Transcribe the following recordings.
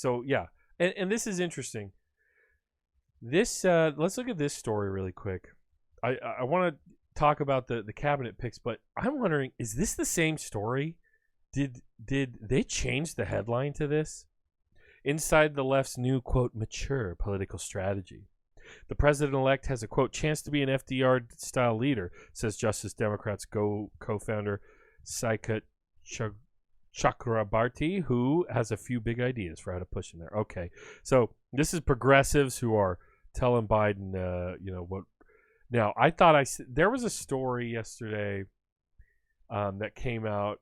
So yeah, and this is interesting. This let's look at this story really quick. I want to talk about the cabinet picks, but I'm wondering, is this the same story? Did they change the headline to this? Inside the left's new, quote, mature political strategy. The president-elect has a, quote, chance to be an FDR-style leader, says Justice Democrats co-founder Saikat Chakrabarti, who has a few big ideas for how to push in there. Okay, so this is progressives who are telling Biden, what. Now, I thought there was a story yesterday that came out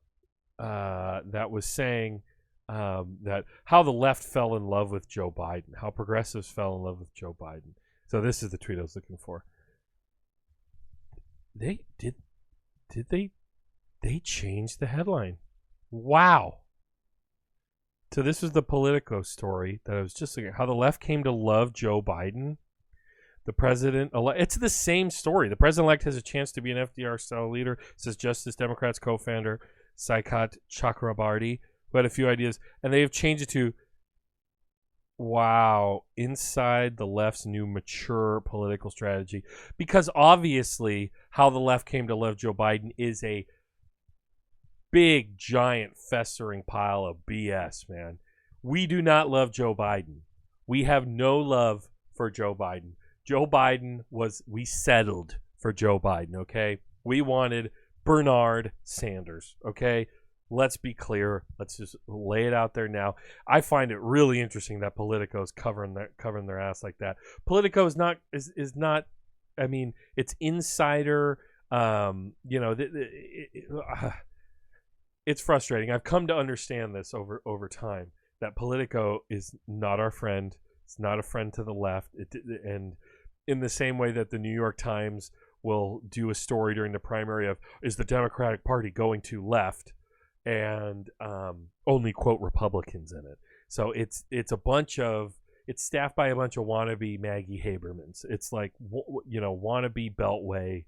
that was saying that how the left fell in love with Joe Biden, how progressives fell in love with Joe Biden. So this is the tweet I was looking for. They changed the headline. Wow. So this was the Politico story that I was just looking at, how the left came to love Joe Biden. The president, it's the same story. The president-elect has a chance to be an FDR-style leader, says Justice Democrats co-founder Saikat Chakrabarti, who had a few ideas, and they have changed it to, wow, inside the left's new mature political strategy. Because obviously how the left came to love Joe Biden is a big, giant, festering pile of BS, man. We do not love Joe Biden. We have no love for Joe Biden. Joe Biden we settled for Joe Biden, okay? We wanted Bernard Sanders, okay? Let's be clear. Let's just lay it out there now. I find it really interesting that Politico is covering their ass like that. Politico is not. I mean, it's insider. It's frustrating. I've come to understand this over time, that Politico is not our friend. It's not a friend to the left. And in the same way that the New York Times will do a story during the primary of, is the Democratic Party going to left? And only quote Republicans in it. So it's staffed by a bunch of wannabe Maggie Habermans. It's like wannabe Beltway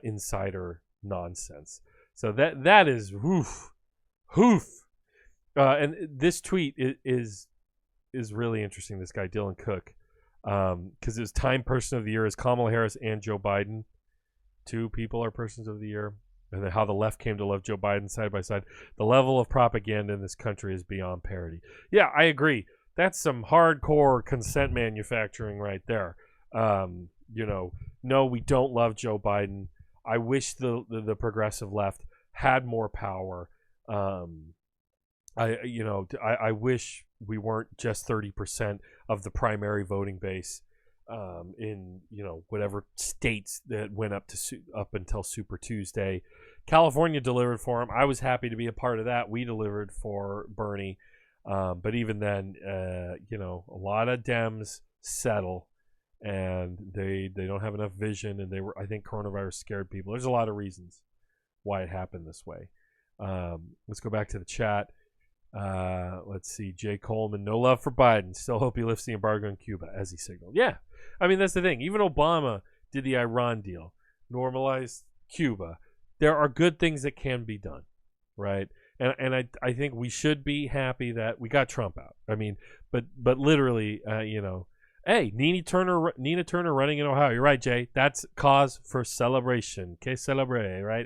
insider nonsense. So that is hoof. And this tweet is really interesting. This guy Dylan Cook, because his Time Person of the Year is Kamala Harris and Joe Biden. Two people are persons of the year. And then how the left came to love Joe Biden side by side. The level of propaganda in this country is beyond parody. Yeah, I agree. That's some hardcore consent manufacturing right there. No, we don't love Joe Biden. I wish the progressive left had more power. I wish we weren't just 30% of the primary voting base in whatever states that went up until Super Tuesday. California delivered for him. I was happy to be a part of that. We delivered for Bernie, but even then, a lot of Dems settle, and they don't have enough vision, and I think coronavirus scared people. There's a lot of reasons why it happened this way. Let's go back to the chat. Let's see. Jay Coleman, no love for Biden. Still hope he lifts the embargo on Cuba, as he signaled. Yeah. I mean, that's the thing. Even Obama did the Iran deal, normalized Cuba. There are good things that can be done, right? And I think we should be happy that we got Trump out. I mean, but literally, hey, Nina Turner running in Ohio. You're right, Jay. That's cause for celebration. Que celebre, right?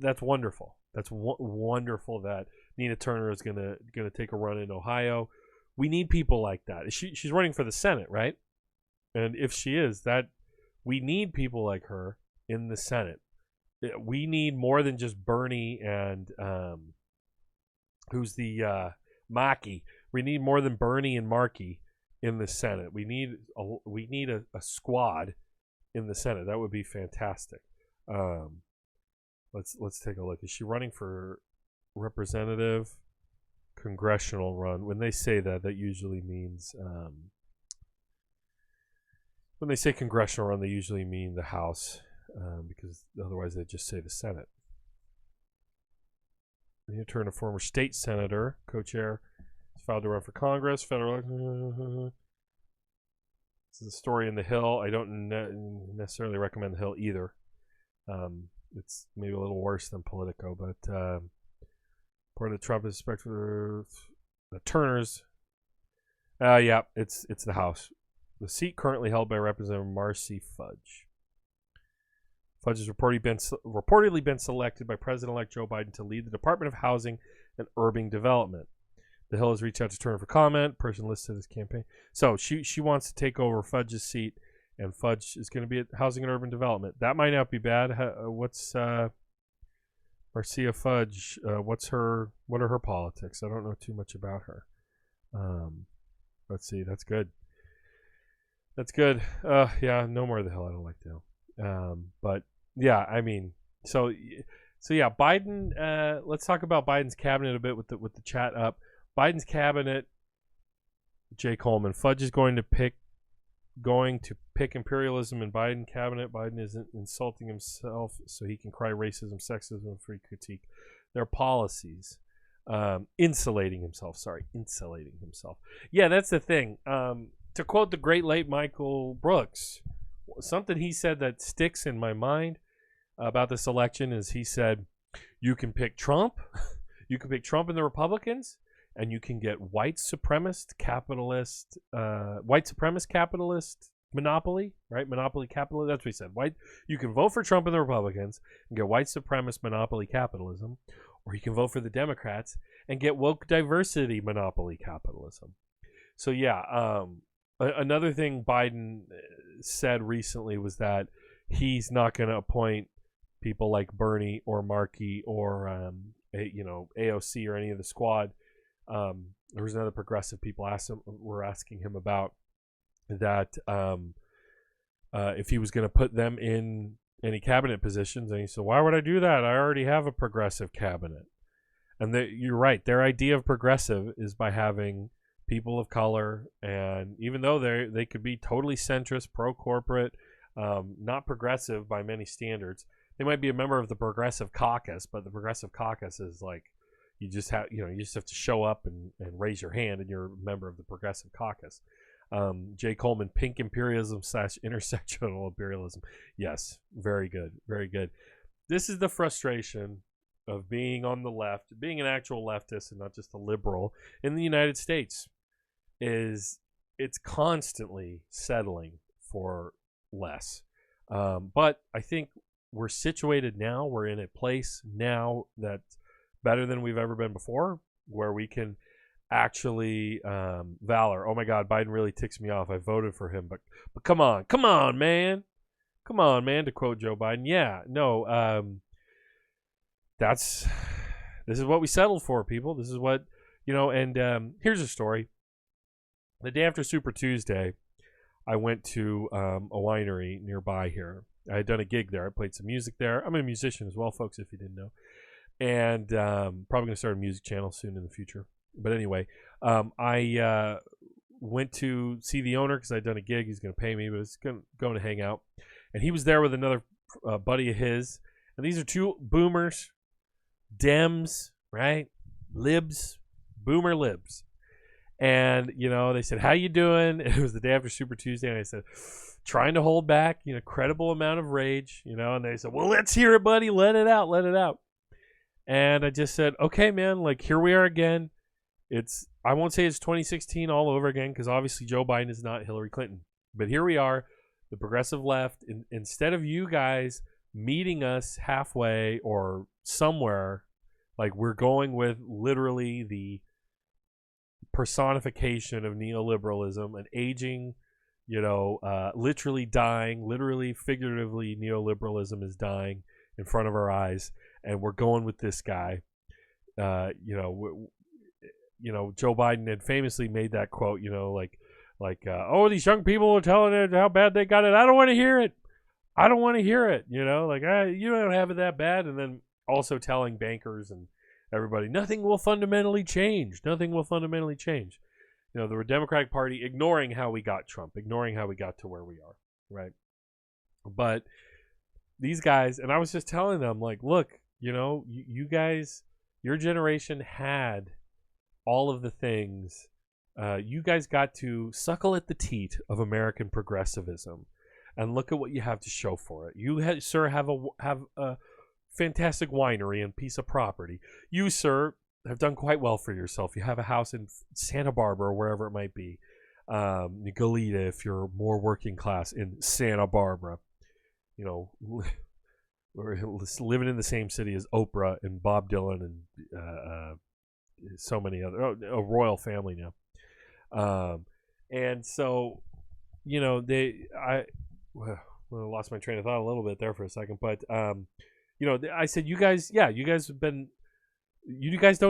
That's wonderful. That's wonderful that Nina Turner is gonna take a run in Ohio. We need people like that. She's running for the Senate, right? And if she is, we need people like her in the Senate. We need more than just Bernie and who's the Markey. We need more than Bernie and Markey in the Senate. We need a squad in the Senate. That would be fantastic. Let's take a look. Is she running for representative? Congressional run. When they say that usually means when they say congressional run, they usually mean the House, because otherwise they just say the Senate. Nina Turner, a former state senator, co-chair, filed to run for Congress. Federal. This is a story in The Hill. I don't necessarily recommend The Hill either. It's maybe a little worse than Politico, but part of the Trump is expected for the Turners Yeah, it's the House. The seat currently held by Representative Marcy Fudge. Fudge has reportedly been selected by President-elect Joe Biden to lead the Department of Housing and Urban Development. The Hill has reached out to Turner for comment. Person listed as campaign. So she wants to take over Fudge's seat, and Fudge is going to be at Housing and Urban Development. That might not be bad. What's Marcia Fudge? What are her politics? I don't know too much about her. Let's see. That's good. That's good. Yeah, no more of the Hill. I don't like the Hill. But yeah, I mean, so yeah, Biden. Let's talk about Biden's cabinet a bit with the chat up. Biden's cabinet, Jay Coleman. Fudge is going to pick imperialism in Biden cabinet. Biden isn't insulting himself so he can cry racism, sexism, and free critique their policies. Insulating himself. Yeah, that's the thing. To quote the great late Michael Brooks, something he said that sticks in my mind about this election is he said, you can pick Trump, you can pick Trump and the Republicans, and you can get white supremacist capitalist monopoly, right? Monopoly capital. That's what he said. You can vote for Trump and the Republicans and get white supremacist monopoly capitalism, or you can vote for the Democrats and get woke diversity monopoly capitalism. So yeah, another thing Biden said recently was that he's not going to appoint people like Bernie or Markey or AOC or any of the squad. There was another progressive people were asking him about that if he was going to put them in any cabinet positions, and he said, "Why would I do that? I already have a progressive cabinet." And you're right. Their idea of progressive is by having people of color, and even though they could be totally centrist, pro-corporate, not progressive by many standards, they might be a member of the Progressive Caucus, but the Progressive Caucus is like you just have to show up and raise your hand, and you're a member of the Progressive Caucus. Jay Coleman, pink imperialism / intersectional imperialism. Yes, very good, very good. This is the frustration of being on the left, being an actual leftist and not just a liberal in the United States. Is it's constantly settling for less. But I think we're situated now. We're in a place now that's better than we've ever been before, where we can actually valor. Oh my God, Biden really ticks me off. I voted for him, but come on, man, to quote Joe Biden. Yeah, no, this is what we settled for, people. This is what And here's a story. The day after Super Tuesday, I went to a winery nearby here. I had done a gig there. I played some music there. I'm a musician as well, folks, if you didn't know. And probably going to start a music channel soon in the future. But anyway, I went to see the owner because I'd done a gig. He's going to pay me, but I was going to hang out. And he was there with another buddy of his. And these are two boomers, Dems, right? Libs, boomer libs. And, they said, how you doing? It was the day after Super Tuesday. And I said, trying to hold back, credible amount of rage, and they said, well, let's hear it, buddy. Let it out. And I just said, okay, man, like here we are again. I won't say it's 2016 all over again, because obviously Joe Biden is not Hillary Clinton. But here we are, the progressive left. Instead of you guys meeting us halfway or somewhere, like we're going with literally the personification of neoliberalism, an aging, literally dying, literally figuratively, neoliberalism is dying in front of our eyes, and we're going with this guy. Joe Biden had famously made that quote, oh, these young people are telling it how bad they got it. I don't want to hear it. You don't have it that bad. And then also telling bankers and everybody, nothing will fundamentally change. The Democratic Party ignoring how we got Trump, ignoring how we got to where we are, right? But these guys, and I was just telling them, like, look, you guys, your generation had all of the things. You guys got to suckle at the teat of American progressivism, and look at what you have to show for it. You, sir, have a fantastic winery and piece of property. You, sir, have done quite well for yourself. You have a house in Santa Barbara or wherever it might be. Goleta if you're more working class in Santa Barbara. You know, we're living in the same city as Oprah and Bob Dylan and so many other a royal family now. And so, you know, I lost my train of thought a little bit there for a second, but you know, I said, you guys don't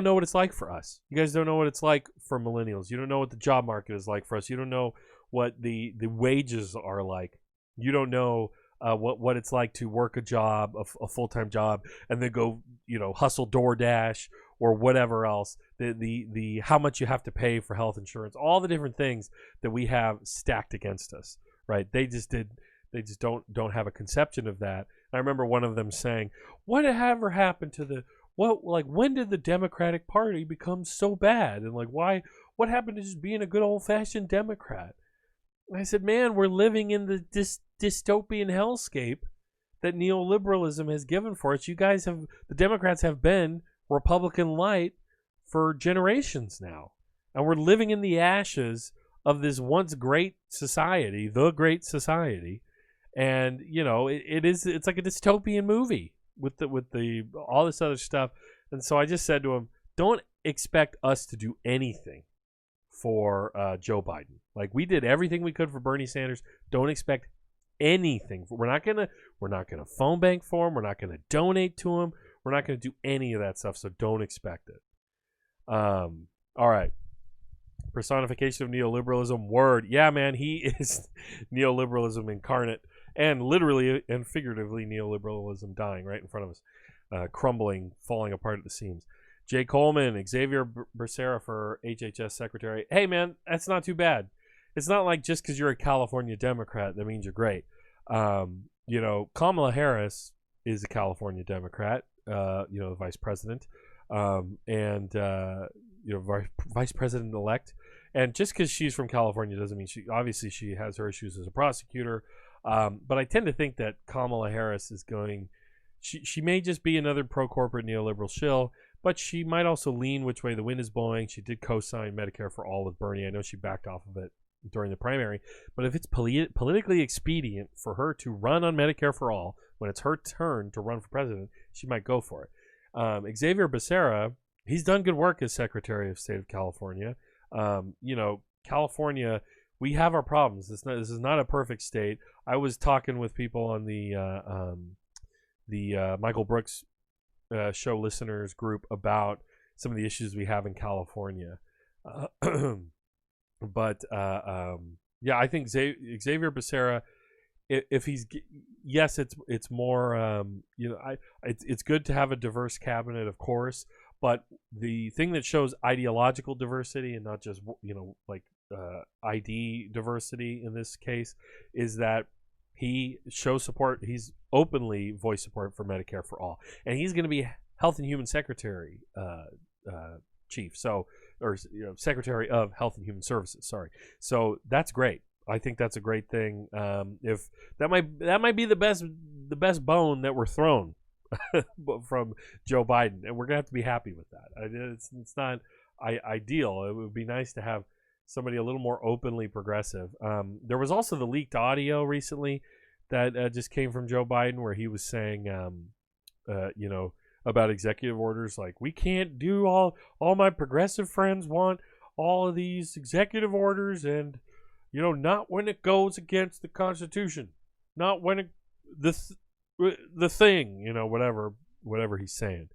know what it's like for us. You guys don't know what it's like for millennials. You don't know what the job market is like for us. You don't know what the wages are like. You don't know what it's like to work a job, a full-time job, and then go, you know, hustle DoorDash or whatever else. The how much you have to pay for health insurance, all the different things that we have stacked against us, right? They just don't have a conception of that. I remember one of them saying, "Whatever happened to when did the Democratic Party become so bad? And like, what happened to just being a good old-fashioned Democrat?" And I said, man, we're living in the dystopian hellscape that neoliberalism has given for us. The Democrats have been Republican light for generations now. And we're living in the ashes of this once great society, the great society. And, you know, it's like a dystopian movie with the all this other stuff. And so I just said to him, don't expect us to do anything for Joe Biden. Like, we did everything we could for Bernie Sanders. Don't expect anything. We're not gonna phone bank for him. We're not gonna donate to him. We're not gonna do any of that stuff. So don't expect it. All right. Personification of neoliberalism. Word. Yeah, man, he is neoliberalism incarnate, and literally and figuratively neoliberalism dying right in front of us, crumbling, falling apart at the seams. Jay Coleman, Xavier Becerra for HHS Secretary. Hey, man, that's not too bad. It's not like just because you're a California Democrat that means you're great. You know, Kamala Harris is a California Democrat, you know, the vice president, and you know, vice president-elect. And just because she's from California doesn't mean she has her issues as a prosecutor. But I tend to think that Kamala Harris is she may just be another pro-corporate neoliberal shill, but she might also lean which way the wind is blowing. She did co-sign Medicare for All with Bernie. I know she backed off of it during the primary. But if it's politically expedient for her to run on Medicare for All when it's her turn to run for president, she might go for it. Xavier Becerra, he's done good work as Secretary of State of California. You know, California, we have our problems. This is not a perfect state. I was talking with people on the Michael Brooks show listeners group about some of the issues we have in California. But yeah, I think Xavier Becerra, if he's, yes, it's more, you know, it's good to have a diverse cabinet, of course, but the thing that shows ideological diversity and not just, you know, like ID diversity in this case is that he shows support. He's openly voiced support for Medicare for All, and he's going to be Health and Human Secretary chief. So, or you know, Secretary of Health and Human Services. Sorry. So that's great. I think that's a great thing. If that might be the best bone that we're thrown from Joe Biden, and we're gonna have to be happy with that. It's not ideal. It would be nice to have somebody a little more openly progressive. There was also the leaked audio recently that just came from Joe Biden where he was saying, you know, about executive orders, like, we can't do all my progressive friends want all of these executive orders, and you know, not when it goes against the Constitution, not when the thing, you know, whatever he's saying.